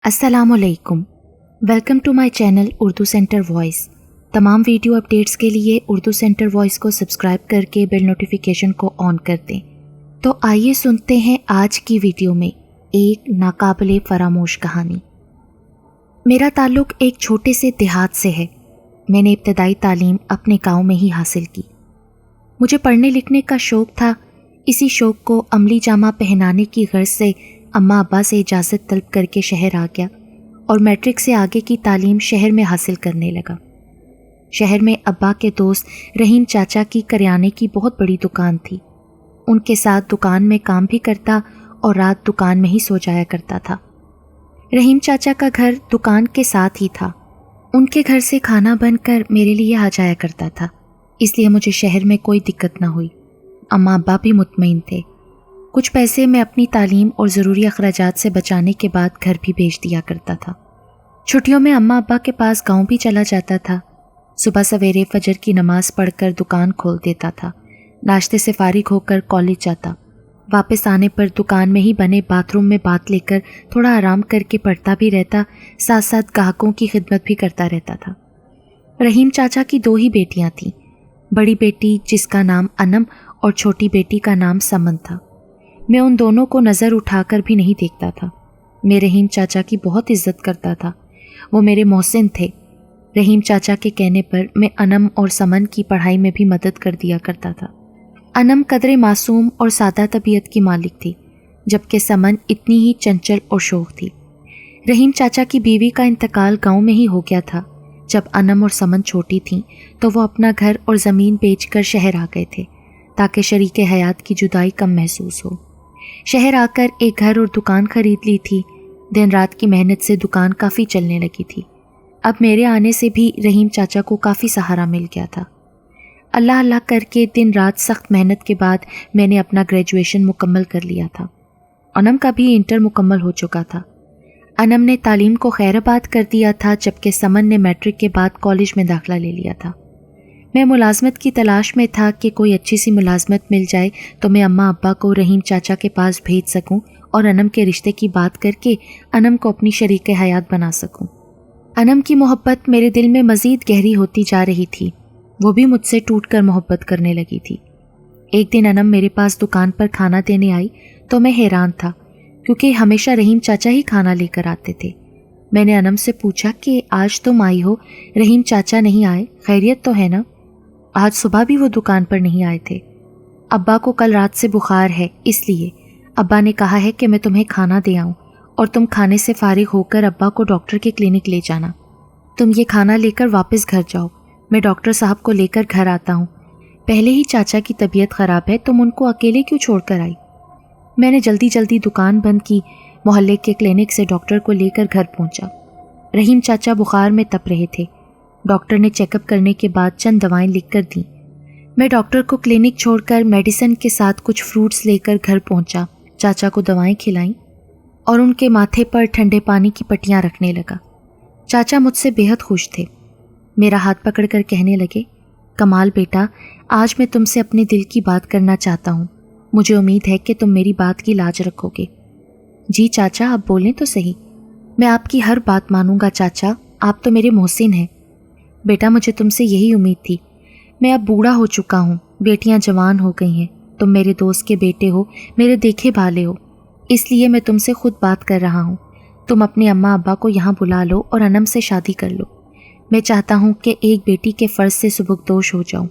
अस्सलाम वालेकुम। Welcome to my channel Urdu centre voice. तमाम वीडियो अपडेट्स के लिए उर्दू सेंटर वॉइस को सब्सक्राइब करके बेल नोटिफिकेशन को ऑन कर दें। तो आइए सुनते हैं आज की वीडियो में एक नाकाबिले फरामोश कहानी। मेरा ताल्लुक़ एक छोटे से देहात से है। मैंने इब्तदाई तालीम अपने गाँव में ही हासिल की। मुझे पढ़ने लिखने का शौक़ था। इसी शौक़ को अमली जामा पहनाने की गर्ज से अम्मा अब्बा से इजाज़त तलब करके शहर आ गया और मैट्रिक से आगे की तालीम शहर में हासिल करने लगा। शहर में अब्बा के दोस्त रहीम चाचा की करियाने की बहुत बड़ी दुकान थी। उनके साथ दुकान में काम भी करता और रात दुकान में ही सो जाया करता था। रहीम चाचा का घर दुकान के साथ ही था। उनके घर से खाना बनकर मेरे लिए आ जाया करता था, इसलिए मुझे शहर में कोई दिक्कत ना हुई। अम्मा अब्बा भी मुतमईन थे। कुछ पैसे मैं अपनी तालीम और ज़रूरी अखराजात से बचाने के बाद घर भी भेज दिया करता था। छुट्टियों में अम्मा अब्बा के पास गांव भी चला जाता था। सुबह सवेरे फजर की नमाज़ पढ़कर दुकान खोल देता था। नाश्ते से फारिग होकर कॉलेज जाता। वापस आने पर दुकान में ही बने बाथरूम में बात लेकर थोड़ा आराम करके पढ़ता भी रहता, साथ साथ ग्राहकों की खिदमत भी करता रहता था। रहीम चाचा की 2 ही बेटियां थीं। बड़ी बेटी जिसका नाम अनम और छोटी बेटी का नाम समन था। मैं उन दोनों को नज़र उठाकर भी नहीं देखता था। मैं रहीम चाचा की बहुत इज्जत करता था। वो मेरे मोहसिन थे। रहीम चाचा के कहने पर मैं अनम और समन की पढ़ाई में भी मदद कर दिया करता था। अनम कदरे मासूम और सादा तबीयत की मालिक थी, जबकि समन इतनी ही चंचल और शौक थी। रहीम चाचा की बीवी का इंतकाल गांव में ही हो गया था। जब अनम और समन छोटी थीं तो वो अपना घर और ज़मीन बेचकर शहर आ गए थे, ताकि शरीके हयात की जुदाई कम महसूस हो। शहर आकर एक घर और दुकान खरीद ली थी। दिन रात की मेहनत से दुकान काफ़ी चलने लगी थी। अब मेरे आने से भी रहीम चाचा को काफ़ी सहारा मिल गया था। अल्लाह अल्लाह करके दिन रात सख्त मेहनत के बाद मैंने अपना ग्रेजुएशन मुकम्मल कर लिया था। अनम का भी इंटर मुकम्मल हो चुका था। अनम ने तालीम को खैराबाद कर दिया था, जबकि समन ने मैट्रिक के बाद कॉलेज में दाखिला ले लिया था। मैं मुलाजमत की तलाश में था कि कोई अच्छी सी मुलाजमत मिल जाए तो मैं अम्मा अब्बा को रहीम चाचा के पास भेज सकूं और अनम के रिश्ते की बात करके अनम को अपनी शरीके हयात बना सकूं। अनम की मोहब्बत मेरे दिल में मज़ीद गहरी होती जा रही थी। वो भी मुझसे टूटकर मोहब्बत करने लगी थी। एक दिन अनम मेरे पास दुकान पर खाना देने आई तो मैं हैरान था, क्योंकि हमेशा रहीम चाचा ही खाना लेकर आते थे। मैंने अनम से पूछा कि आज तुम आई हो, रहीम चाचा नहीं आए, खैरियत तो है ना? आज सुबह भी वो दुकान पर नहीं आए थे। अब्बा को कल रात से बुखार है, इसलिए अब्बा ने कहा है कि मैं तुम्हें खाना दे आऊँ और तुम खाने से फारिग होकर अब्बा को डॉक्टर के क्लिनिक ले जाना। तुम ये खाना लेकर वापस घर जाओ, मैं डॉक्टर साहब को लेकर घर आता हूँ। पहले ही चाचा की तबीयत ख़राब है, तुम उनको अकेले क्यों छोड़कर आई? मैंने जल्दी जल्दी दुकान बंद की, मोहल्ले के क्लिनिक से डॉक्टर को लेकर घर पहुँचा। रहीम चाचा बुखार में तप रहे थे। डॉक्टर ने चेकअप करने के बाद चंद दवाएं लिखकर दी। मैं डॉक्टर को क्लिनिक छोड़कर मेडिसिन के साथ कुछ फ्रूट्स लेकर घर पहुंचा। चाचा को दवाएं खिलाईं और उनके माथे पर ठंडे पानी की पट्टियां रखने लगा। चाचा मुझसे बेहद खुश थे। मेरा हाथ पकड़कर कहने लगे, कमाल बेटा, आज मैं तुमसे अपने दिल की बात करना चाहता हूँ। मुझे उम्मीद है कि तुम मेरी बात की लाज रखोगे। जी चाचा, आप बोलें तो सही। मैं आपकी हर बात मानूंगा चाचा, आप तो मेरे मोहसिन हैं। बेटा, मुझे तुमसे यही उम्मीद थी। मैं अब बूढ़ा हो चुका हूँ, बेटियाँ जवान हो गई हैं। तुम मेरे दोस्त के बेटे हो, मेरे देखे भाले हो, इसलिए मैं तुमसे खुद बात कर रहा हूँ। तुम अपने अम्मा अब्बा को यहाँ बुला लो और अनम से शादी कर लो। मैं चाहता हूँ कि एक बेटी के फ़र्ज से सुबुकदोश हो जाऊँ।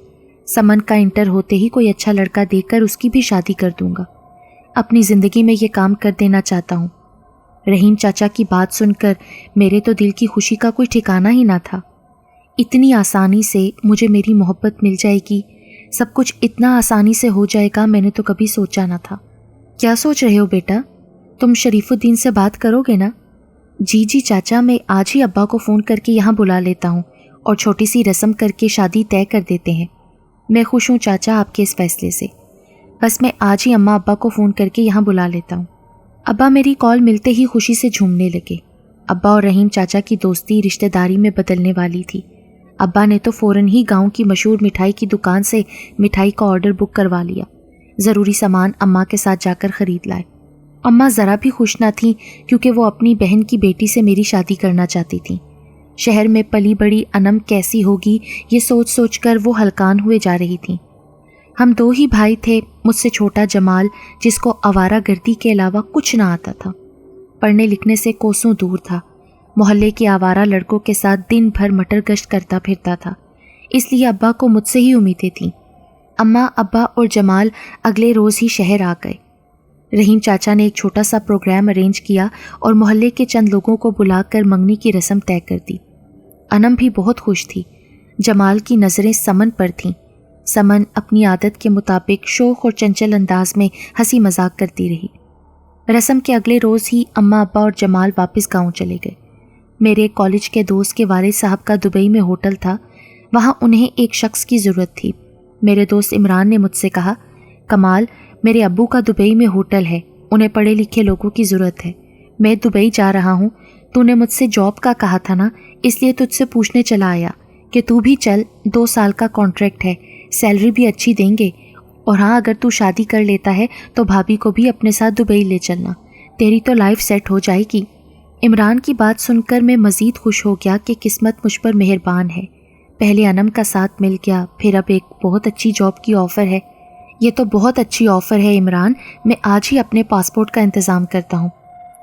समन का इंटर होते ही कोई अच्छा लड़का देखकर उसकी भी शादी कर दूँगा। अपनी ज़िंदगी में ये काम कर देना चाहता हूँ। रहीम चाचा की बात सुनकर मेरे तो दिल की खुशी का कोई ठिकाना ही ना था। इतनी आसानी से मुझे मेरी मोहब्बत मिल जाएगी, सब कुछ इतना आसानी से हो जाएगा, मैंने तो कभी सोचा ना था। क्या सोच रहे हो बेटा? तुम शरीफुद्दीन से बात करोगे ना? जी जी चाचा, मैं आज ही अब्बा को फ़ोन करके यहाँ बुला लेता हूँ और छोटी सी रस्म करके शादी तय कर देते हैं। मैं खुश हूँ चाचा आपके इस फैसले से। बस मैं आज ही अम्मा अब्बा को फ़ोन करके यहाँ बुला लेता हूँ। अब्बा मेरी कॉल मिलते ही खुशी से झूमने लगे। अब्बा और रहीम चाचा की दोस्ती रिश्तेदारी में बदलने वाली थी। अब्बा ने तो फ़ौरन ही गांव की मशहूर मिठाई की दुकान से मिठाई का ऑर्डर बुक करवा लिया। ज़रूरी सामान अम्मा के साथ जाकर ख़रीद लाए। अम्मा ज़रा भी खुश ना थीं क्योंकि वो अपनी बहन की बेटी से मेरी शादी करना चाहती थीं। शहर में पली बड़ी अनम कैसी होगी ये सोच सोच कर वो हलकान हुए जा रही थीं। हम 2 ही भाई थे, मुझसे छोटा जमाल जिसको आवारागर्दी के अलावा कुछ ना आता था, पढ़ने लिखने से कोसों दूर था, मोहल्ले के आवारा लड़कों के साथ दिन भर मटर गश्त करता फिरता था, इसलिए अब्बा को मुझसे ही उम्मीदें थीं। अम्मा, अब्बा और जमाल अगले रोज़ ही शहर आ गए। रहीम चाचा ने एक छोटा सा प्रोग्राम अरेंज किया और मोहल्ले के चंद लोगों को बुलाकर मंगनी की रस्म तय कर दी। अनम भी बहुत खुश थी। जमाल की नज़रें समन पर थीं। समन अपनी आदत के मुताबिक शौक और चंचल अंदाज में हंसी मजाक करती रही। रस्म के अगले रोज़ ही अम्मा, अब्बा और जमाल वापस गांव चले गए। मेरे कॉलेज के दोस्त के वालिद साहब का दुबई में होटल था, वहाँ उन्हें एक शख्स की ज़रूरत थी। मेरे दोस्त इमरान ने मुझसे कहा, कमाल, मेरे अब्बू का दुबई में होटल है, उन्हें पढ़े लिखे लोगों की ज़रूरत है। मैं दुबई जा रहा हूँ, तूने मुझसे जॉब का कहा था ना, इसलिए तुझसे पूछने चला आया कि तू भी चल, 2 साल का कॉन्ट्रैक्ट है, सैलरी भी अच्छी देंगे, और हाँ, अगर तू शादी कर लेता है तो भाभी को भी अपने साथ दुबई ले चलना, तेरी तो लाइफ सेट हो जाएगी। इमरान की बात सुनकर मैं मज़ीद खुश हो गया कि किस्मत मुझ पर मेहरबान है। पहले अनम का साथ मिल गया, फिर अब एक बहुत अच्छी जॉब की ऑफ़र है। ये तो बहुत अच्छी ऑफ़र है इमरान, मैं आज ही अपने पासपोर्ट का इंतज़ाम करता हूँ,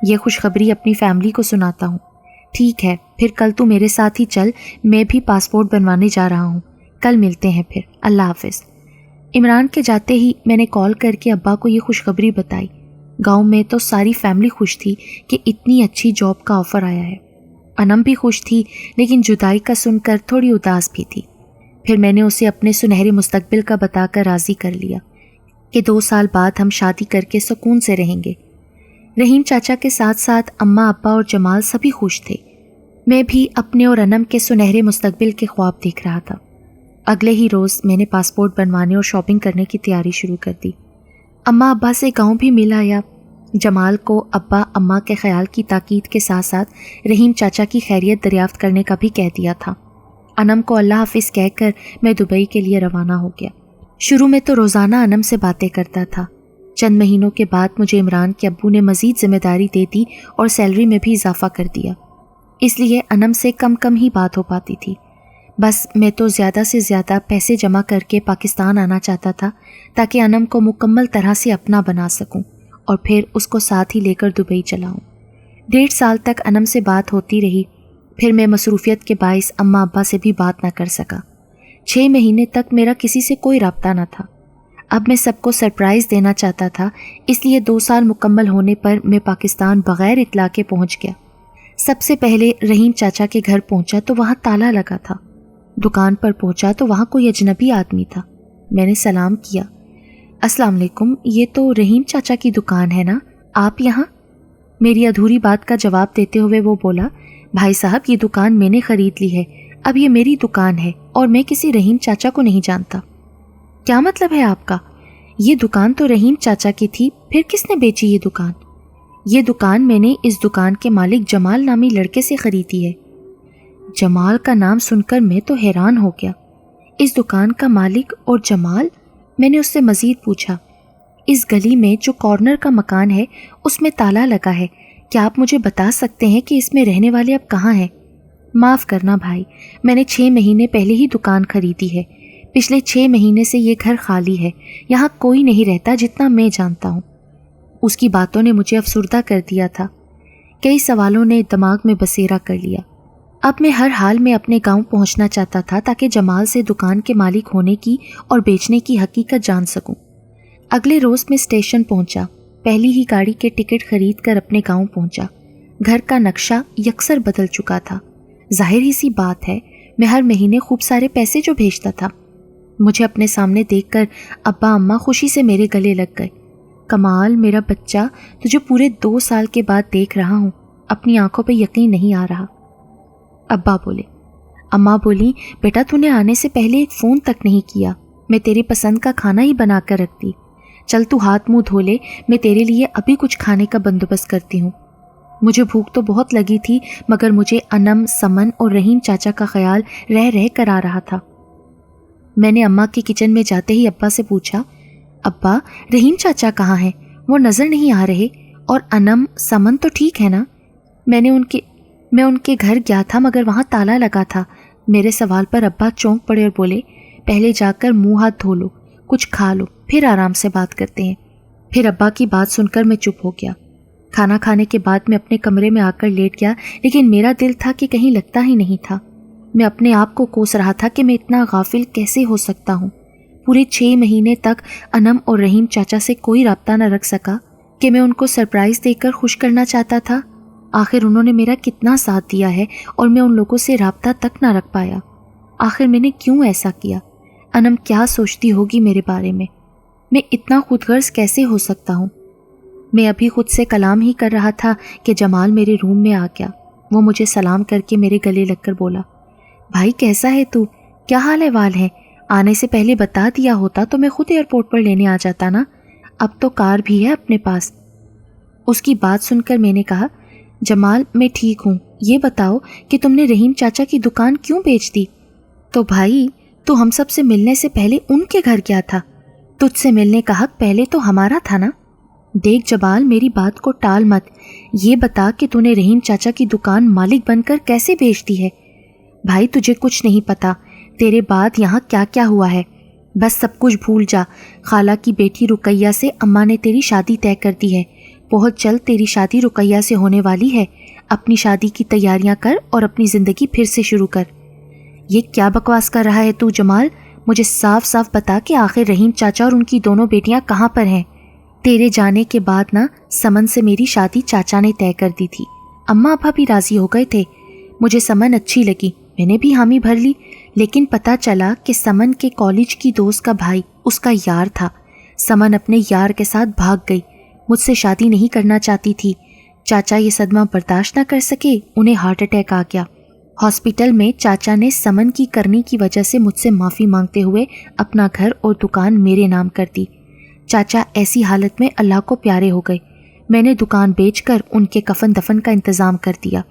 ये खुशखबरी अपनी फैमिली को सुनाता हूँ। ठीक है, फिर कल तू मेरे साथ ही चल, मैं भी पासपोर्ट बनवाने जा रहा हूँ, कल मिलते हैं फिर, अल्लाह हाफिज़। इमरान के जाते ही मैंने कॉल करके अब्बा को ये खुशखबरी बताई। गांव में तो सारी फैमिली खुश थी कि इतनी अच्छी जॉब का ऑफ़र आया है। अनम भी खुश थी, लेकिन जुदाई का सुनकर थोड़ी उदास भी थी। फिर मैंने उसे अपने सुनहरे मुस्तकबिल का बताकर राज़ी कर लिया कि 2 साल बाद हम शादी करके सुकून से रहेंगे। रहीम चाचा के साथ साथ अम्मा, अब्बा और जमाल सभी खुश थे। मैं भी अपने और अनम के सुनहरे मुस्तकबिल के ख्वाब देख रहा था। अगले ही रोज़ मैंने पासपोर्ट बनवाने और शॉपिंग करने की तैयारी शुरू कर दी। अम्मा अब्बा से गांव भी मिल आया। जमाल को अब्बा अम्मा के ख्याल की ताकीद के साथ साथ रहीम चाचा की खैरियत दरियाफ्त करने का भी कह दिया था। अनम को अल्लाह हाफिज़ कहकर मैं दुबई के लिए रवाना हो गया। शुरू में तो रोज़ाना अनम से बातें करता था। चंद महीनों के बाद मुझे इमरान के अब्बू ने मज़ीद ज़िम्मेदारी दे दी और सैलरी में भी इजाफ़ा कर दिया, इसलिए अनम से कम कम ही बात हो पाती थी। बस मैं तो ज़्यादा से ज़्यादा पैसे जमा करके पाकिस्तान आना चाहता था ताकि अनम को मुकम्मल तरह से अपना बना सकूं और फिर उसको साथ ही लेकर दुबई चलाऊं। 1.5 साल तक अनम से बात होती रही, फिर मैं मसरूफियत के बाइस अम्मा अब्बा से भी बात ना कर सका। 6 महीने तक मेरा किसी से कोई रब्ता ना था। अब मैं सबको सरप्राइज़ देना चाहता था, इसलिए 2 साल मुकम्मल होने पर मैं पाकिस्तान बग़ैर इत्तला के पहुँच गया। सबसे पहले रहीम चाचा के घर पहुँचा तो वहाँ ताला लगा था। दुकान पर पहुँचा तो वहाँ कोई अजनबी आदमी था। मैंने सलाम किया, अस्सलाम वालेकुम, ये तो रहीम चाचा की दुकान है ना, आप यहाँ? मेरी अधूरी बात का जवाब देते हुए वो बोला, भाई साहब, ये दुकान मैंने ख़रीद ली है, अब ये मेरी दुकान है और मैं किसी रहीम चाचा को नहीं जानता। क्या मतलब है आपका? ये दुकान तो रहीम चाचा की थी, फिर किसने बेची ये दुकान? ये दुकान मैंने इस दुकान के मालिक जमाल नामी लड़के से ख़रीदी है। जमाल का नाम सुनकर मैं तो हैरान हो गया। इस दुकान का मालिक और जमाल? मैंने उससे मज़ीद पूछा। इस गली में जो कॉर्नर का मकान है उसमें ताला लगा है, क्या आप मुझे बता सकते हैं कि इसमें रहने वाले अब कहाँ हैं? माफ़ करना भाई, मैंने 6 महीने पहले ही दुकान ख़रीदी है। पिछले 6 महीने से ये घर खाली है, यहाँ कोई नहीं रहता जितना मैं जानता हूँ। उसकी बातों ने मुझे अफसुर्दा कर दिया था। कई सवालों ने दिमाग में बसेरा कर लिया। अब मैं हर हाल में अपने गांव पहुंचना चाहता था ताकि जमाल से दुकान के मालिक होने की और बेचने की हकीकत जान सकूं। अगले रोज़ मैं स्टेशन पहुंचा। पहली ही गाड़ी के टिकट खरीद कर अपने गांव पहुंचा। घर का नक्शा यकसर बदल चुका था। जाहिर ही सी बात है, मैं हर महीने खूब सारे पैसे जो भेजता था। मुझे अपने सामने देखकर अब्बा अम्मा खुशी से मेरे गले लग गए। कमाल, मेरा बच्चा, तुझे पूरे 2 साल के बाद देख रहा हूँ, अपनी आंखों पे यकीन नहीं आ रहा। अब्बा बोले। अम्मा बोली, बेटा तूने आने से पहले एक फ़ोन तक नहीं किया, मैं तेरी पसंद का खाना ही बना कर रखती। चल तू हाथ मुंह धो ले, मैं तेरे लिए अभी कुछ खाने का बंदोबस्त करती हूँ। मुझे भूख तो बहुत लगी थी, मगर मुझे अनम, समन और रहीम चाचा का ख्याल रह रह कर आ रहा था। मैंने अम्मा के किचन में जाते ही अब्बा से पूछा, अब्बा, रहीम चाचा कहाँ हैं? वो नज़र नहीं आ रहे और अनम समन तो ठीक है ना? मैं उनके घर गया था मगर वहाँ ताला लगा था। मेरे सवाल पर अब्बा चौंक पड़े और बोले, पहले जाकर मुंह हाथ धो लो, कुछ खा लो, फिर आराम से बात करते हैं। फिर अब्बा की बात सुनकर मैं चुप हो गया। खाना खाने के बाद मैं अपने कमरे में आकर लेट गया, लेकिन मेरा दिल था कि कहीं लगता ही नहीं था। मैं अपने आप को कोस रहा था कि मैं इतना गाफिल कैसे हो सकता हूँ। पूरे 6 महीने तक अनम और रहीम चाचा से कोई राब्ता न रख सका कि मैं उनको सरप्राइज़ देकर खुश करना चाहता था। आखिर उन्होंने मेरा कितना साथ दिया है और मैं उन लोगों से राब्ता तक ना रख पाया। आखिर मैंने क्यों ऐसा किया? अनम क्या सोचती होगी मेरे बारे में? मैं इतना खुदगर्ज कैसे हो सकता हूँ? मैं अभी खुद से कलाम ही कर रहा था कि जमाल मेरे रूम में आ गया। वो मुझे सलाम करके मेरे गले लगकर बोला, भाई कैसा है तू? क्या हाल है है? आने से पहले बता दिया होता तो मैं खुद एयरपोर्ट पर लेने आ जाता ना। अब तो कार भी है अपने पास। उसकी बात सुनकर मैंने कहा, जमाल मैं ठीक हूँ, ये बताओ कि तुमने रहीम चाचा की दुकान क्यों बेच दी? तो भाई तू हम सब से मिलने से पहले उनके घर गया था। तुझसे मिलने का हक पहले तो हमारा था ना। देख जमाल, मेरी बात को टाल मत। ये बता कि तूने रहीम चाचा की दुकान मालिक बनकर कैसे बेच दी है? भाई तुझे कुछ नहीं पता, तेरे बाद यहाँ क्या क्या हुआ है। बस सब कुछ भूल जा। खाला की बेटी रुकैया से अम्मा ने तेरी शादी तय कर दी है। बहुत जल्द तेरी शादी रुकैया से होने वाली है। अपनी शादी की तैयारियां कर और अपनी ज़िंदगी फिर से शुरू कर। ये क्या बकवास कर रहा है तू जमाल? मुझे साफ साफ बता कि आखिर रहीम चाचा और उनकी दोनों बेटियां कहाँ पर हैं? तेरे जाने के बाद ना समन से मेरी शादी चाचा ने तय कर दी थी। अम्मा अब्बा भी राज़ी हो गए थे। मुझे समन अच्छी लगी, मैंने भी हामी भर ली। लेकिन पता चला कि समन के कॉलेज की दोस्त का भाई उसका यार था। समन अपने यार के साथ भाग गई। मुझसे शादी नहीं करना चाहती थी। चाचा ये सदमा बर्दाश्त न कर सके, उन्हें हार्ट अटैक आ गया। हॉस्पिटल में चाचा ने समन की करनी की वजह से मुझसे माफ़ी मांगते हुए अपना घर और दुकान मेरे नाम कर दी। चाचा ऐसी हालत में अल्लाह को प्यारे हो गए। मैंने दुकान बेचकर उनके कफन दफन का इंतज़ाम कर दिया।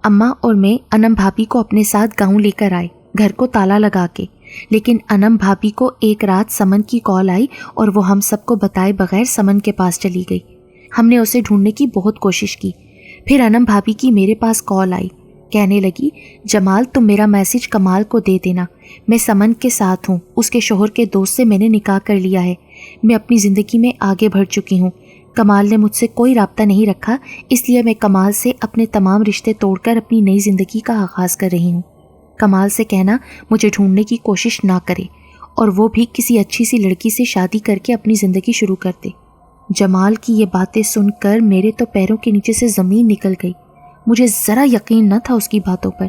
अम्मा और मैं अनम भाभी को अपने साथ गाँव लेकर आए, घर को ताला लगा के। लेकिन अनम भाभी को एक रात समन की कॉल आई और वो हम सबको बताए बगैर समन के पास चली गई। हमने उसे ढूंढने की बहुत कोशिश की। फिर अनम भाभी की मेरे पास कॉल आई, कहने लगी, जमाल तुम मेरा मैसेज कमाल को दे देना। मैं समन के साथ हूँ, उसके शोहर के दोस्त से मैंने निकाह कर लिया है। मैं अपनी ज़िंदगी में आगे बढ़ चुकी हूँ। कमाल ने मुझसे कोई राब्ता नहीं रखा, इसलिए मैं कमाल से अपने तमाम रिश्ते तोड़कर अपनी नई ज़िंदगी का आगाज़ कर रही हूँ। कमाल से कहना मुझे ढूंढने की कोशिश ना करे और वो भी किसी अच्छी सी लड़की से शादी करके अपनी ज़िंदगी शुरू कर दे। जमाल की ये बातें सुनकर मेरे तो पैरों के नीचे से ज़मीन निकल गई। मुझे ज़रा यकीन न था उसकी बातों पर,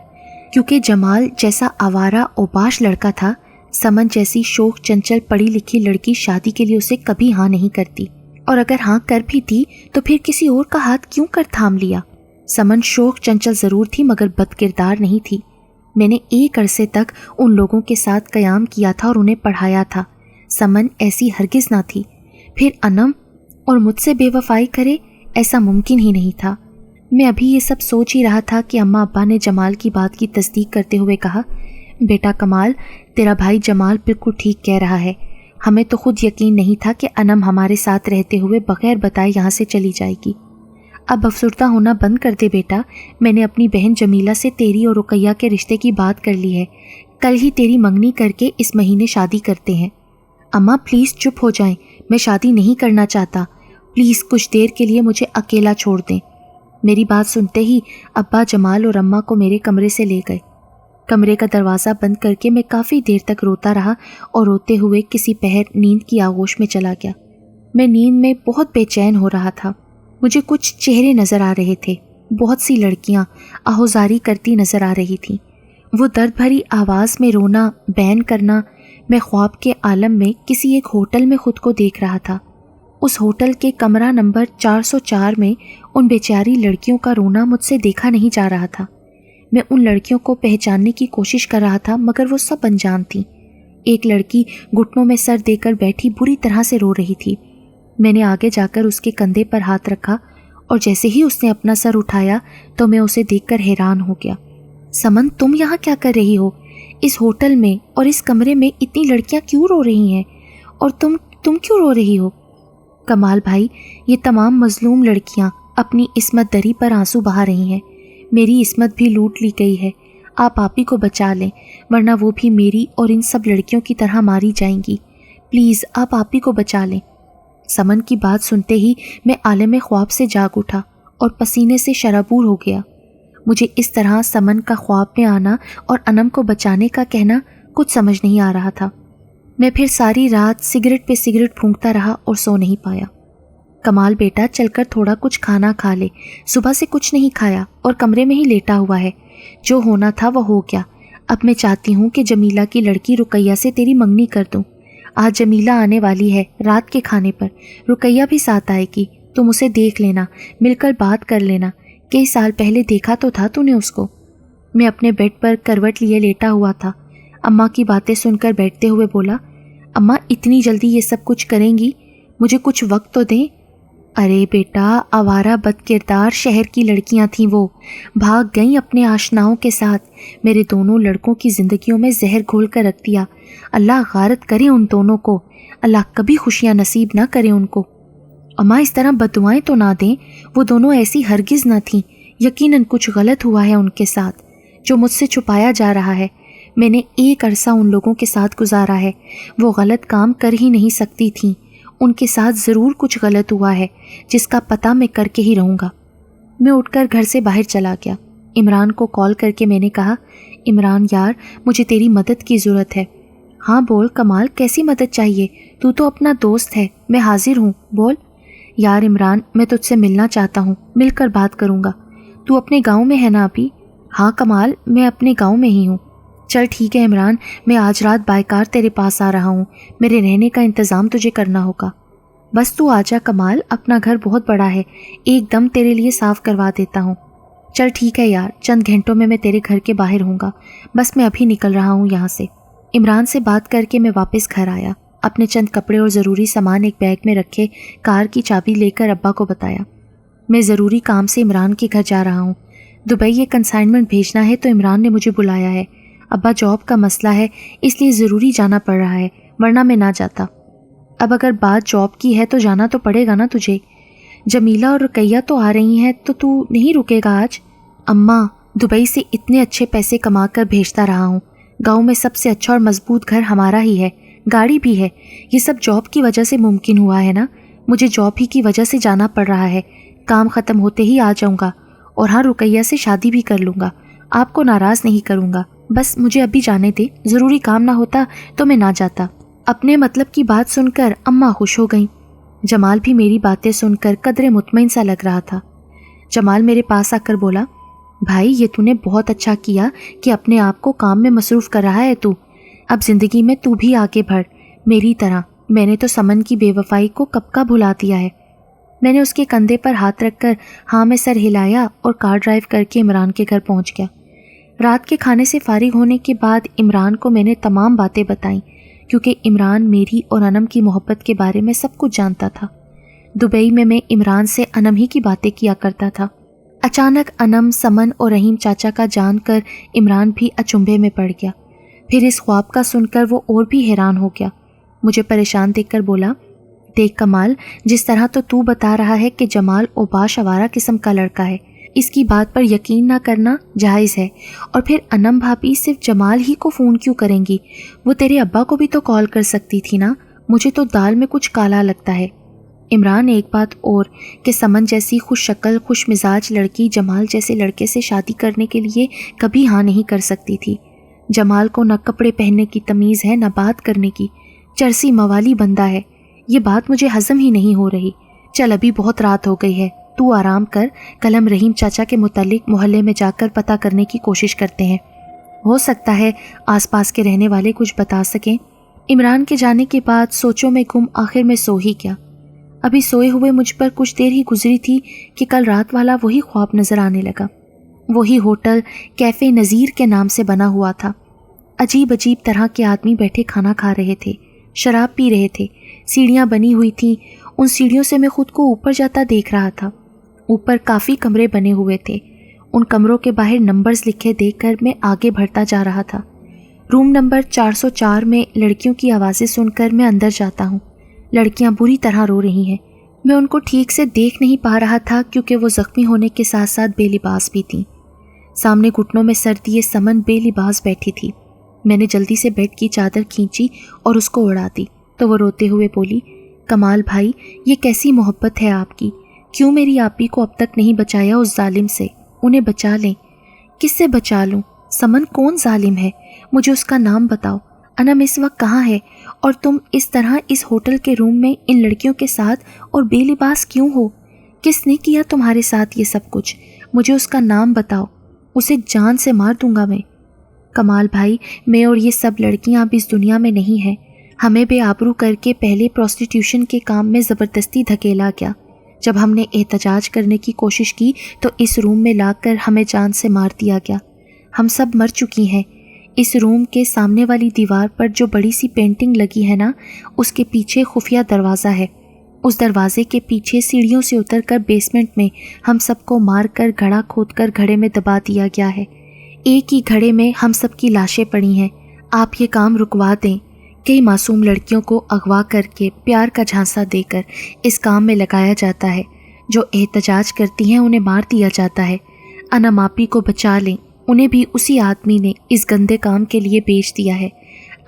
क्योंकि जमाल जैसा आवारा ओबाश लड़का था, समन जैसी शौक चंचल पढ़ी लिखी लड़की शादी के लिए उसे कभी हाँ नहीं करती, और अगर हाँ कर भी थी तो फिर किसी और का हाथ क्यों कर थाम लिया। समन शौक चंचल ज़रूर थी मगर बदकिरदार नहीं थी। मैंने एक अरसे तक उन लोगों के साथ क़याम किया था और उन्हें पढ़ाया था। समन ऐसी हरगिज़ ना थी। फिर अनम और मुझसे बेवफाई करे, ऐसा मुमकिन ही नहीं था। मैं अभी ये सब सोच ही रहा था कि अम्मा अब्बा ने जमाल की बात की तस्दीक करते हुए कहा, बेटा कमाल, तेरा भाई जमाल बिल्कुल ठीक कह रहा है। हमें तो खुद यकीन नहीं था कि अनम हमारे साथ रहते हुए बगैर बताए यहाँ से चली जाएगी। अब अफसुर्दा होना बंद कर दे बेटा। मैंने अपनी बहन जमीला से तेरी और रुकैया के रिश्ते की बात कर ली है। कल ही तेरी मंगनी करके इस महीने शादी करते हैं। अम्मा प्लीज़ चुप हो जाएं, मैं शादी नहीं करना चाहता। प्लीज़ कुछ देर के लिए मुझे अकेला छोड़ दें। मेरी बात सुनते ही अब्बा जमाल और अम्मा को मेरे कमरे से ले गए। कमरे का दरवाज़ा बंद करके मैं काफ़ी देर तक रोता रहा और रोते हुए किसी पहर नींद की आगोश में चला गया। मैं नींद में बहुत बेचैन हो रहा था। मुझे कुछ चेहरे नज़र आ रहे थे। बहुत सी लड़कियां आहोजारी करती नज़र आ रही थीं। वो दर्द भरी आवाज़ में रोना, बैन करना। मैं ख्वाब के आलम में किसी एक होटल में ख़ुद को देख रहा था। उस होटल के कमरा नंबर 404 में उन बेचारी लड़कियों का रोना मुझसे देखा नहीं जा रहा था। मैं उन लड़कियों को पहचानने की कोशिश कर रहा था मगर वो सब अनजान थीं। एक लड़की घुटनों में सर देकर बैठी बुरी तरह से रो रही थी। मैंने आगे जाकर उसके कंधे पर हाथ रखा और जैसे ही उसने अपना सर उठाया तो मैं उसे देखकर हैरान हो गया। समन, तुम यहाँ क्या कर रही हो? इस होटल में और इस कमरे में इतनी लड़कियाँ क्यों रो रही हैं? और तुम क्यों रो रही हो? کمال بھائی، یہ تمام مظلوم لڑکیاں اپنی عصمت دری پر آنسو بہا رہی ہیں، میری عصمت بھی لوٹ لی گئی ہے، آپ آپی کو بچا لیں ورنہ وہ بھی میری اور ان سب لڑکیوں کی طرح ماری جائیں گی، پلیز آپ آپی کو بچا لیں۔ سمن کی بات سنتے ہی میں عالم خواب سے جاگ اٹھا اور پسینے سے شرابور ہو گیا۔ مجھے اس طرح سمن کا خواب میں آنا اور انم کو بچانے کا کہنا کچھ سمجھ نہیں آ رہا تھا۔ میں پھر ساری رات سگریٹ پہ سگریٹ پھونکتا رہا اور سو نہیں پایا۔ کمال بیٹا، چل کر تھوڑا کچھ کھانا کھا لے، صبح سے کچھ نہیں کھایا اور کمرے میں ہی لیٹا ہوا ہے، جو ہونا تھا وہ ہو گیا۔ اب میں چاہتی ہوں کہ جمیلہ کی لڑکی رقیہ سے تیری منگنی کر دوں۔ آج جمیلہ آنے والی ہے رات کے کھانے پر، رقیہ بھی ساتھ آئے گی، تم اسے دیکھ لینا، مل کر بات کر لینا، کئی سال پہلے دیکھا تو تھا تو نے اس کو۔ میں اپنے بیڈ پر کروٹ لیے لیٹا ہوا تھا، اماں کی باتیں سن کر بیٹھتے ہوئے بولا، اماں اتنی جلدی یہ سب کچھ کریں گی؟ مجھے کچھ وقت تو دیں۔ ارے بیٹا، آوارہ بد کردار شہر کی لڑکیاں تھیں، وہ بھاگ گئیں اپنے آشناؤں کے ساتھ، میرے دونوں لڑکوں کی زندگیوں میں زہر گھول کر رکھ دیا۔ اللہ غارت کرے ان دونوں کو، اللہ کبھی خوشیاں نصیب نہ کرے ان کو۔ اماں اس طرح بددعائیں تو نہ دیں، وہ دونوں ایسی ہرگز نہ تھیں، یقیناً کچھ غلط ہوا ہے ان کے ساتھ جو مجھ سے چھپایا جا رہا ہے۔ میں نے ایک عرصہ ان لوگوں کے ساتھ گزارا ہے، وہ غلط کام کر ہی نہیں سکتی تھیں، ان کے ساتھ ضرور کچھ غلط ہوا ہے جس کا پتہ میں کر کے ہی رہوں گا۔ میں اٹھ کر گھر سے باہر چلا گیا۔ عمران کو کال کر کے میں نے کہا، عمران یار، مجھے تیری مدد کی ضرورت ہے۔ ہاں بول کمال، کیسی مدد چاہیے؟ تو اپنا دوست ہے، میں حاضر ہوں، بول۔ یار عمران، میں تجھ سے ملنا چاہتا ہوں، مل کر بات کروں گا۔ تو اپنے گاؤں میں ہے نا ابھی؟ ہاں کمال، میں اپنے گاؤں میں ہی ہوں۔ چل ٹھیک ہے عمران، میں آج رات بائی کار تیرے پاس آ رہا ہوں، میرے رہنے کا انتظام تجھے کرنا ہوگا۔ بس تو آجا کمال، اپنا گھر بہت بڑا ہے، ایک دم تیرے لیے صاف کروا دیتا ہوں۔ چل ٹھیک ہے یار، چند گھنٹوں میں تیرے گھر کے باہر ہوں گا، بس میں ابھی نکل رہا ہوں یہاں سے۔ عمران سے بات کر کے میں واپس گھر آیا، اپنے چند کپڑے اور ضروری سامان ایک بیگ میں رکھے، کار کی چابی لے کر ابا کو بتایا۔ میں ضروری کام سے عمران کے گھر جا رہا ہوں، دبئی یہ کنسائنمنٹ بھیجنا ہے تو عمران نے مجھے بلایا ہے۔ ابا جاب کا مسئلہ ہے اس لیے ضروری جانا پڑ رہا ہے، ورنہ میں نہ جاتا۔ اب اگر بات جاب کی ہے تو جانا تو پڑے گا نا تجھے۔ جمیلہ اور رقیہ تو آ رہی ہیں تو نہیں رکے گا آج؟ اماں، دبئی سے اتنے اچھے پیسے کما کر بھیجتا رہا ہوں، گاؤں میں سب سے اچھا اور مضبوط گھر ہمارا ہی ہے، گاڑی بھی ہے، یہ سب جاب کی وجہ سے ممکن ہوا ہے نا، مجھے جاب ہی کی وجہ سے جانا پڑ رہا ہے، کام ختم ہوتے ہی آ جاؤں گا، اور ہاں رقیہ سے شادی بھی کر لوں گا، آپ کو ناراض نہیں کروں گا، بس مجھے ابھی جانے دے، ضروری کام نہ ہوتا تو میں نہ جاتا۔ اپنے مطلب کی بات سن کر اماں خوش ہو گئیں۔ جمال بھی میری باتیں سن کر قدرے مطمئن سا لگ رہا تھا۔ جمال میرے پاس آ کر بولا، بھائی یہ تو نے بہت اچھا کیا کہ اپنے آپ کو کام میں مصروف کر رہا ہے تو، اب زندگی میں تو بھی آگے بڑھ میری طرح، میں نے تو سمن کی بے وفائی کو کب کا بھلا دیا ہے۔ میں نے اس کے کندھے پر ہاتھ رکھ کر ہاں میں سر ہلایا اور کار ڈرائیو کر کے عمران کے گھر پہنچ گیا۔ رات کے کھانے سے فارغ ہونے کے بعد عمران کو میں نے تمام باتیں بتائیں، کیونکہ عمران میری اور انم کی محبت کے بارے میں سب کچھ جانتا تھا۔ دبئی میں عمران سے انم ہی کی باتیں کیا کرتا تھا۔ اچانک انم، سمن اور رحیم چاچا کا جان کر عمران بھی اچنبھے میں پڑ گیا۔ پھر اس خواب کا سن کر وہ اور بھی حیران ہو گیا، مجھے پریشان دیکھ کر بولا، دیکھ کمال، جس طرح تو بتا رہا ہے کہ جمال اوباش آوارہ قسم کا لڑکا ہے، اس کی بات پر یقین نہ کرنا جائز ہے، اور پھر انم بھابی صرف جمال ہی کو فون کیوں کریں گی؟ وہ تیرے ابا کو بھی تو کال کر سکتی تھی نا، مجھے تو دال میں کچھ کالا لگتا ہے۔ عمران، ایک بات اور کہ سمن جیسی خوش شکل خوش مزاج لڑکی جمال جیسے لڑکے سے شادی کرنے کے لیے کبھی ہاں نہیں کر سکتی تھی۔ جمال کو نہ کپڑے پہننے کی تمیز ہے نہ بات کرنے کی، چرسی موالی بندہ ہے، یہ بات مجھے ہضم ہی نہیں ہو رہی۔ چل ابھی بہت رات ہو گئی ہے، تو آرام کر، کل ہم رحیم چاچا کے متعلق محلے میں جا کر پتہ کرنے کی کوشش کرتے ہیں، ہو سکتا ہے آس پاس کے رہنے والے کچھ بتا سکیں۔ عمران کے جانے کے بعد سوچوں میں گم آخر میں سو ہی گیا۔ ابھی سوئے ہوئے مجھ پر کچھ دیر ہی گزری تھی کہ کل رات والا وہی خواب نظر آنے لگا۔ وہی ہوٹل کیفے نذیر کے نام سے بنا ہوا تھا، عجیب عجیب طرح کے آدمی بیٹھے کھانا کھا رہے تھے، شراب پی رہے تھے، سیڑھیاں بنی ہوئی تھیں، ان سیڑھیوں سے میں خود کو اوپر جاتا دیکھ رہا تھا۔ اوپر کافی کمرے بنے ہوئے تھے، ان کمروں کے باہر نمبرز لکھے دیکھ کر میں آگے بڑھتا جا رہا تھا۔ روم نمبر 404 میں لڑکیوں کی آوازیں سن کر میں اندر جاتا ہوں۔ لڑکیاں بری طرح رو رہی ہیں، मैं उनको ठीक से देख नहीं पा रहा था क्योंकि वो जख्मी होने के साथ साथ बेलिबास भी थीं। सामने घुटनों में सर दिए समन बेलिबास बैठी थी। मैंने जल्दी से बेड की चादर खींची और उसको उड़ा दी तो वो रोते हुए बोली, कमाल भाई, ये कैसी मोहब्बत है आपकी? क्यों मेरी आपी को अब तक नहीं बचाया उस जालिम से? उन्हें बचा लें। किससे बचा लूं? समन कौन जालिम है? मुझे उसका नाम बताओ। अनम इस वक्त कहाँ है? और तुम इस तरह इस होटल के रूम में इन लड़कियों के साथ और बेलिबास क्यों हो? किसने किया तुम्हारे साथ ये सब कुछ? मुझे उसका नाम बताओ, उसे जान से मार दूंगा मैं। कमाल भाई, मैं और ये सब लड़कियां अब इस दुनिया में नहीं हैं। हमें बेआबरू करके पहले प्रोस्टिट्यूशन के काम में ज़बरदस्ती धकेला गया। जब हमने एहतजाज करने की कोशिश की तो इस रूम में लाकर हमें जान से मार दिया गया। हम सब मर चुकी हैं। इस रूम के सामने वाली दीवार पर जो बड़ी सी पेंटिंग लगी है ना, उसके पीछे खुफिया दरवाज़ा है। उस दरवाजे के पीछे सीढ़ियों से उतरकर बेसमेंट में हम सबको मारकर घड़ा खोदकर घड़े में दबा दिया गया है। एक ही घड़े में हम सब की लाशें पड़ी हैं। आप ये काम रुकवा दें। कई मासूम लड़कियों को अगवा करके प्यार का झांसा देकर इस काम में लगाया जाता है। जो एहतजाज करती हैं उन्हें मार दिया जाता है। अनम आपी को बचा लें। उन्हें भी उसी आदमी ने इस गंदे काम के लिए बेच दिया है।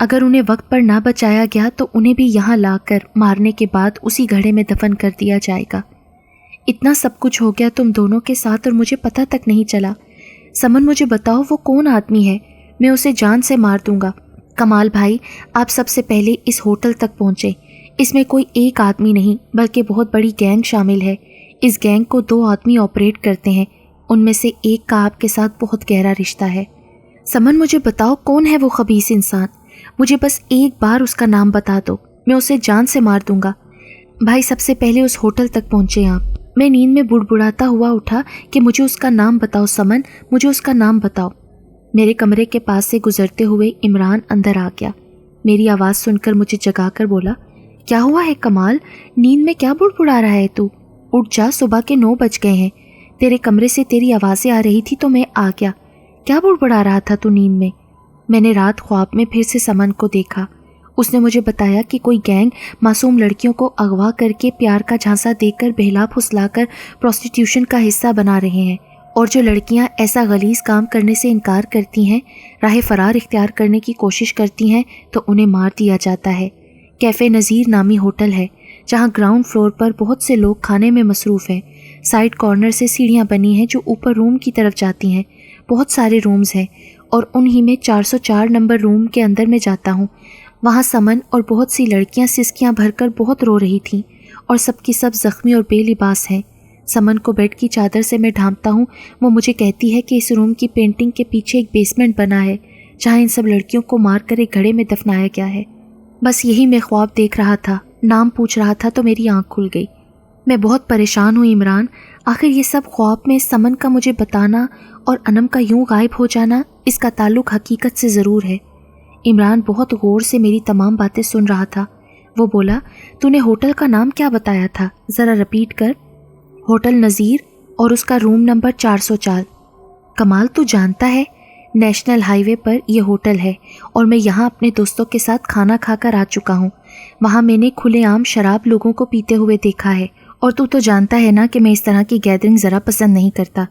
अगर उन्हें वक्त पर ना बचाया गया तो उन्हें भी यहाँ लाकर मारने के बाद उसी घड़े में दफन कर दिया जाएगा। इतना सब कुछ हो गया तुम दोनों के साथ और मुझे पता तक नहीं चला। समन, मुझे बताओ वो कौन आदमी है? मैं उसे जान से मार दूंगा। कमाल भाई, आप सबसे पहले इस होटल तक पहुँचे। इसमें कोई एक आदमी नहीं बल्कि बहुत बड़ी गैंग शामिल है। इस गैंग को 2 आदमी ऑपरेट करते हैं। उनमें से एक का आपके साथ बहुत गहरा रिश्ता है। समन, मुझे बताओ कौन है वो खबीस इंसान? मुझे बस एक बार उसका नाम बता दो, मैं उसे जान से मार दूंगा। भाई, सबसे पहले उस होटल तक पहुँचे आप। मैं नींद में बुड़बुड़ाता हुआ उठा कि मुझे उसका नाम बताओ समन, मुझे उसका नाम बताओ। मेरे कमरे के पास से गुजरते हुए इमरान अंदर आ गया। मेरी आवाज़ सुनकर मुझे जगाकर बोला, क्या हुआ है कमाल? नींद में क्या बुड़बुड़ा रहा है तू? उठ जा, सुबह के 9 बज गए हैं। तेरे कमरे से तेरी आवाज़ें आ रही थी तो मैं आ गया। क्या बुड़बुड़ा रहा था तू नींद में? मैंने रात ख्वाब में फिर से समन को देखा। उसने मुझे बताया कि कोई गैंग मासूम लड़कियों को अगवा करके प्यार का झांसा देकर बहला फुसलाकर प्रोस्टिट्यूशन का हिस्सा बना रहे हैं, और जो लड़कियां ऐसा गलीज़ काम करने से इनकार करती हैं, राह फरार इख्तियार करने की कोशिश करती हैं, तो उन्हें मार दिया जाता है। कैफ़े नज़ीर नामी होटल है जहां ग्राउंड फ्लोर पर बहुत से लोग खाने में मसरूफ़ हैं। साइड कॉर्नर से सीढ़ियां बनी हैं जो ऊपर रूम की तरफ जाती हैं। बहुत सारे रूम्स हैं और उन्हीं में 404 नंबर रूम के अंदर मैं जाता हूँ। वहाँ समन और बहुत सी लड़कियाँ सिसकियाँ भरकर बहुत रो रही थीं और सबकी सब ज़ख्मी और बेलिबास हैं। समन को बेड की चादर से मैं ढांपता हूँ। वो मुझे कहती है कि इस रूम की पेंटिंग के पीछे एक बेसमेंट बना है जहाँ इन सब लड़कियों को मारकर एक घड़े में दफनाया गया है। बस यही मैं ख्वाब देख रहा था। नाम पूछ रहा था तो मेरी आँख खुल गई। मैं बहुत परेशान हूँ इमरान। आखिर ये सब ख्वाब में समन का मुझे बताना और अनम का यूं गायब हो जाना, इसका ताल्लुक हकीकत से ज़रूर है। इमरान बहुत गौर से मेरी तमाम बातें सुन रहा था। वो बोला, तूने होटल का नाम क्या बताया था? ज़रा रिपीट कर। होटल नज़ीर और उसका रूम नंबर 404। कमाल, तू जानता है नेशनल हाईवे पर यह होटल है और मैं यहाँ अपने दोस्तों के साथ खाना खाकर आ चुका हूँ। वहाँ मैंने खुलेआम शराब लोगों को पीते हुए देखा है और तू तो जानता है ना कि मैं इस तरह की गैदरिंग ज़रा पसंद नहीं करता।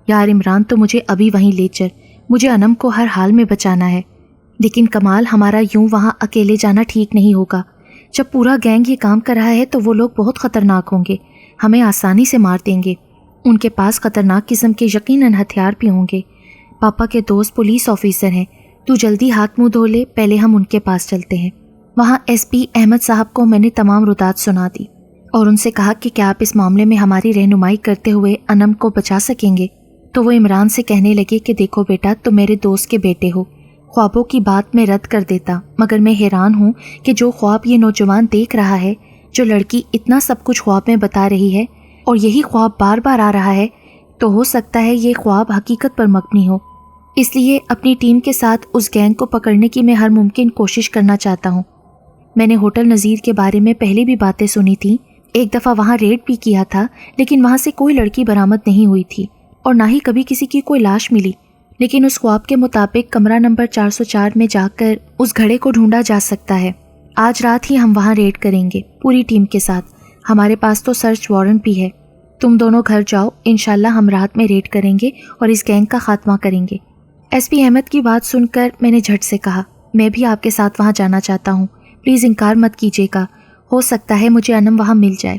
यार इमरान, तो मुझे अभी वहीं ले चल। मुझे अनम को हर हाल में बचाना है। लेकिन कमाल, हमारा यूं वहाँ अकेले जाना ठीक नहीं होगा। जब पूरा गैंग ये काम कर रहा है तो वो लोग बहुत ख़तरनाक होंगे, हमें आसानी से मार देंगे। उनके पास ख़तरनाक किस्म के यकीनन हथियार भी होंगे। पापा के दोस्त पुलिस ऑफिसर हैं। तू जल्दी हाथ मुंह धो ले, पहले हम उनके पास चलते हैं। वहाँ एसपी अहमद साहब को मैंने तमाम रुदात सुना दी और उनसे कहा कि क्या आप इस मामले में हमारी रहनुमाई करते हुए अनम को बचा सकेंगे। तो वो इमरान से कहने लगे कि देखो बेटा, तुम मेरे दोस्त के बेटे हो। ख्वाबों की बात मैं रद्द कर देता, मगर मैं हैरान हूँ कि जो ख्वाब ये नौजवान देख रहा है, जो लड़की इतना सब कुछ ख्वाब में बता रही है और यही ख्वाब बार बार आ रहा है, तो हो सकता है ये ख्वाब हकीकत पर मबनी हो। इसलिए अपनी टीम के साथ उस गैंग को पकड़ने की मैं हर मुमकिन कोशिश करना चाहता हूँ। मैंने होटल नज़ीर के बारे में पहले भी बातें सुनी थी। एक दफ़ा वहाँ रेड भी किया था, लेकिन वहाँ से कोई लड़की बरामद नहीं हुई थी और ना ही कभी किसी की कोई लाश मिली। लेकिन उस ख्वाब के मुताबिक कमरा नंबर 404 में जाकर उस घड़े को ढूंढा जा सकता है। आज रात ही हम वहाँ रेड करेंगे पूरी टीम के साथ। ہمارے پاس تو سرچ وارنٹ بھی ہے. تم دونوں گھر جاؤ, انشاءاللہ ہم رات میں ریڈ کریں گے اور اس گینگ کا خاتمہ کریں گے. ایس پی احمد کی بات سن کر میں نے جھٹ سے کہا, میں بھی آپ کے ساتھ وہاں جانا چاہتا ہوں, پلیز انکار مت کیجیے گا, ہو سکتا ہے مجھے انم وہاں مل جائے.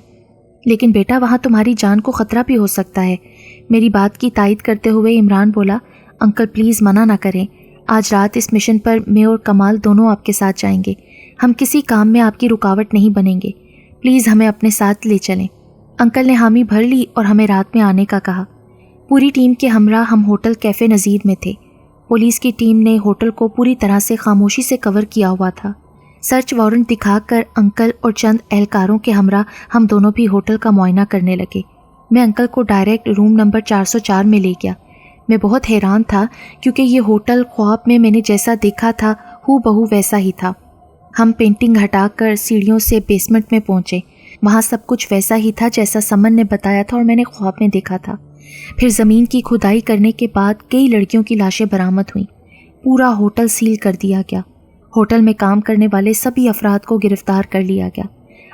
لیکن بیٹا وہاں تمہاری جان کو خطرہ بھی ہو سکتا ہے. میری بات کی تائید کرتے ہوئے عمران بولا, انکل پلیز منع نہ کریں, آج رات اس مشن پر میں اور کمال دونوں آپ کے ساتھ جائیں گے. ہم کسی کام میں آپ کی رکاوٹ نہیں بنیں گے, پلیز ہمیں اپنے ساتھ لے چلیں. انکل نے حامی بھر لی اور ہمیں رات میں آنے کا کہا. پوری ٹیم کے ہمراہ ہم ہوٹل کیفے نظیر میں تھے. پولیس کی ٹیم نے ہوٹل کو پوری طرح سے خاموشی سے کور کیا ہوا تھا. سرچ وارنٹ دکھا کر انکل اور چند اہلکاروں کے ہمراہ ہم دونوں بھی ہوٹل کا معائنہ کرنے لگے. میں انکل کو ڈائریکٹ روم نمبر 404 میں لے گیا. میں بہت حیران تھا کیونکہ یہ ہوٹل خواب میں نے جیسا دیکھا تھا ہو بہو ویسا ہی تھا. ہم پینٹنگ ہٹا کر سیڑھیوں سے بیسمنٹ میں پہنچے. وہاں سب کچھ ویسا ہی تھا جیسا سمن نے بتایا تھا اور میں نے خواب میں دیکھا تھا. پھر زمین کی کھدائی کرنے کے بعد کئی لڑکیوں کی لاشیں برآمد ہوئیں. پورا ہوٹل سیل کر دیا گیا. ہوٹل میں کام کرنے والے سبھی افراد کو گرفتار کر لیا گیا.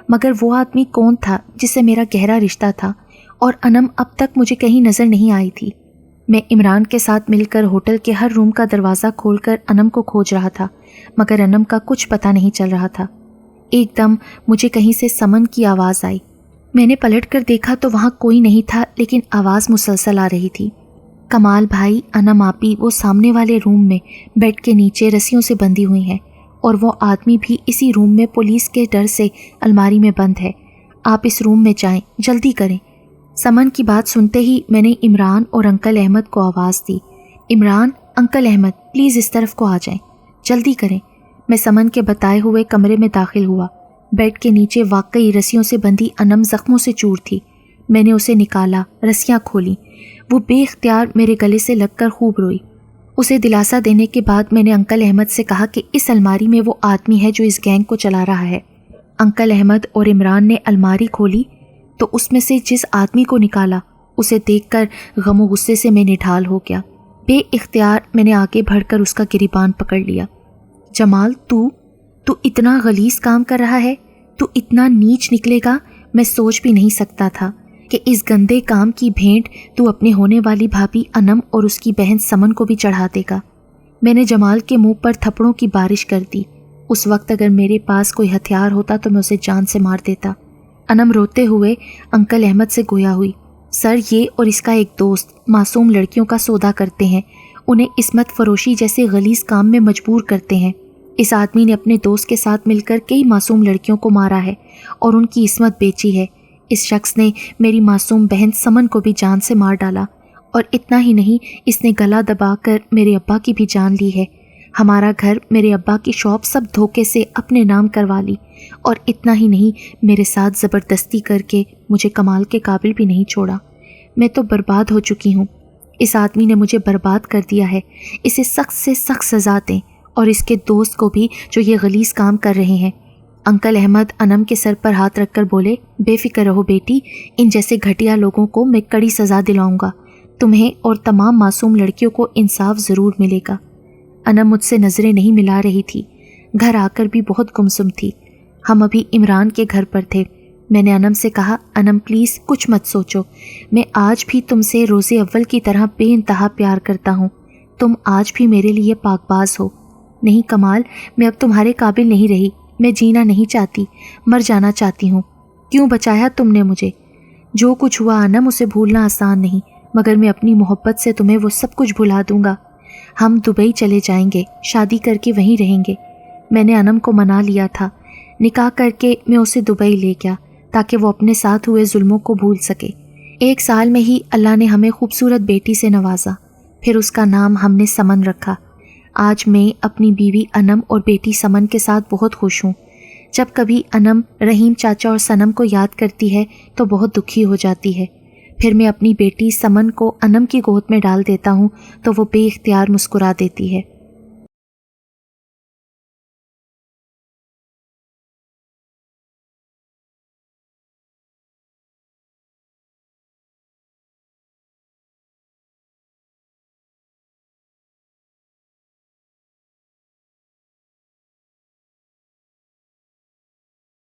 مگر وہ آدمی کون تھا جس سے میرا گہرا رشتہ تھا اور انم اب تک مجھے کہیں نظر نہیں آئی تھی. میں عمران کے ساتھ مل کر ہوٹل کے ہر روم کا دروازہ کھول کر انم کو کھوج رہا تھا, مگر انم کا کچھ پتہ نہیں چل رہا تھا. ایک دم مجھے کہیں سے سمن کی آواز آئی. میں نے پلٹ کر دیکھا تو وہاں کوئی نہیں تھا, لیکن آواز مسلسل آ رہی تھی. کمال بھائی, انم آپی وہ سامنے والے روم میں بیڈ کے نیچے رسیوں سے بندھی ہوئی ہیں, اور وہ آدمی بھی اسی روم میں پولیس کے ڈر سے الماری میں بند ہے. آپ اس روم میں جائیں, جلدی کریں. سمن کی بات سنتے ہی میں نے عمران اور انکل احمد کو آواز دی. عمران, انکل احمد, پلیز اس طرف کو آ جائیں, جلدی کریں. میں سمن کے بتائے ہوئے کمرے میں داخل ہوا. بیڈ کے نیچے واقعی رسیوں سے بندھی انم زخموں سے چور تھی. میں نے اسے نکالا, رسیاں کھولیں. وہ بے اختیار میرے گلے سے لگ کر خوب روئی. اسے دلاسا دینے کے بعد میں نے انکل احمد سے کہا کہ اس الماری میں وہ آدمی ہے جو اس گینگ کو چلا رہا ہے. انکل احمد اور عمران نے الماری کھولی تو اس میں سے جس آدمی کو نکالا اسے دیکھ کر غم و غصے سے میں نڈھال ہو گیا. بے اختیار میں نے آگے بڑھ کر اس کا گریبان پکڑ لیا. جمال, تو اتنا غلیظ کام کر رہا ہے, تو اتنا نیچ نکلے گا, میں سوچ بھی نہیں سکتا تھا کہ اس گندے کام کی بھینٹ تو اپنے ہونے والی بھابھی انم اور اس کی بہن سمن کو بھی چڑھا دے گا. میں نے جمال کے منہ پر تھپڑوں کی بارش کر دی. اس وقت اگر میرے پاس کوئی ہتھیار ہوتا تو میں اسے جان سے مار دیتا. انم روتے ہوئے انکل احمد سے گویا ہوئی. سر, یہ اور اس کا ایک دوست معصوم لڑکیوں کا سودا کرتے ہیں, انہیں عصمت فروشی جیسے غلیظ کام میں مجبور کرتے ہیں. اس آدمی نے اپنے دوست کے ساتھ مل کر کئی معصوم لڑکیوں کو مارا ہے اور ان کی عصمت بیچی ہے. اس شخص نے میری معصوم بہن سمن کو بھی جان سے مار ڈالا, اور اتنا ہی نہیں, اس نے گلا دبا کر میرے ابا کی بھی جان لی ہے. ہمارا گھر, میرے ابا کی شاپ سب دھوکے سے اپنے نام کروا لی, اور اتنا ہی نہیں, میرے ساتھ زبردستی کر کے مجھے کمال کے قابل بھی نہیں چھوڑا. میں تو برباد ہو چکی ہوں. اس آدمی نے مجھے برباد کر دیا ہے. اسے سخت سے سخت سزا دیں, اور اس کے دوست کو بھی جو یہ غلیظ کام کر رہے ہیں. انکل احمد انم کے سر پر ہاتھ رکھ کر بولے, بے فکر رہو بیٹی, ان جیسے گھٹیا لوگوں کو میں کڑی سزا دلاؤں گا. تمہیں اور تمام معصوم لڑکیوں کو انصاف ضرور ملے گا. انم مجھ سے نظریں نہیں ملا رہی تھی. گھر آ کر بھی بہت گمسم تھی. ہم ابھی عمران کے گھر پر تھے. میں نے انم سے کہا, انم پلیز کچھ مت سوچو, میں آج بھی تم سے روز اول کی طرح بے انتہا پیار کرتا ہوں. تم آج بھی میرے لیے پاک باز ہو. نہیں کمال, میں اب تمہارے قابل نہیں رہی. میں جینا نہیں چاہتی, مر جانا چاہتی ہوں. کیوں بچایا تم نے مجھے؟ جو کچھ ہوا انم, اسے بھولنا آسان نہیں, مگر میں اپنی محبت سے تمہیں وہ سب کچھ بھلا دوں گا. ہم دبئی چلے جائیں گے, شادی کر کے وہیں رہیں گے. میں نے انم کو منا لیا تھا. نکاح کر کے میں اسے دبئی لے گیا تاکہ وہ اپنے ساتھ ہوئے ظلموں کو بھول سکے. 1 سال میں ہی اللہ نے ہمیں خوبصورت بیٹی سے نوازا. پھر اس کا نام ہم نے سمن رکھا. آج میں اپنی بیوی انم اور بیٹی سمن کے ساتھ بہت خوش ہوں. جب کبھی انم رحیم چاچا اور سنم کو یاد کرتی ہے تو بہت دکھی ہو جاتی ہے. پھر میں اپنی بیٹی سمن کو انم کی گود میں ڈال دیتا ہوں تو وہ بے اختیار مسکرا دیتی ہے.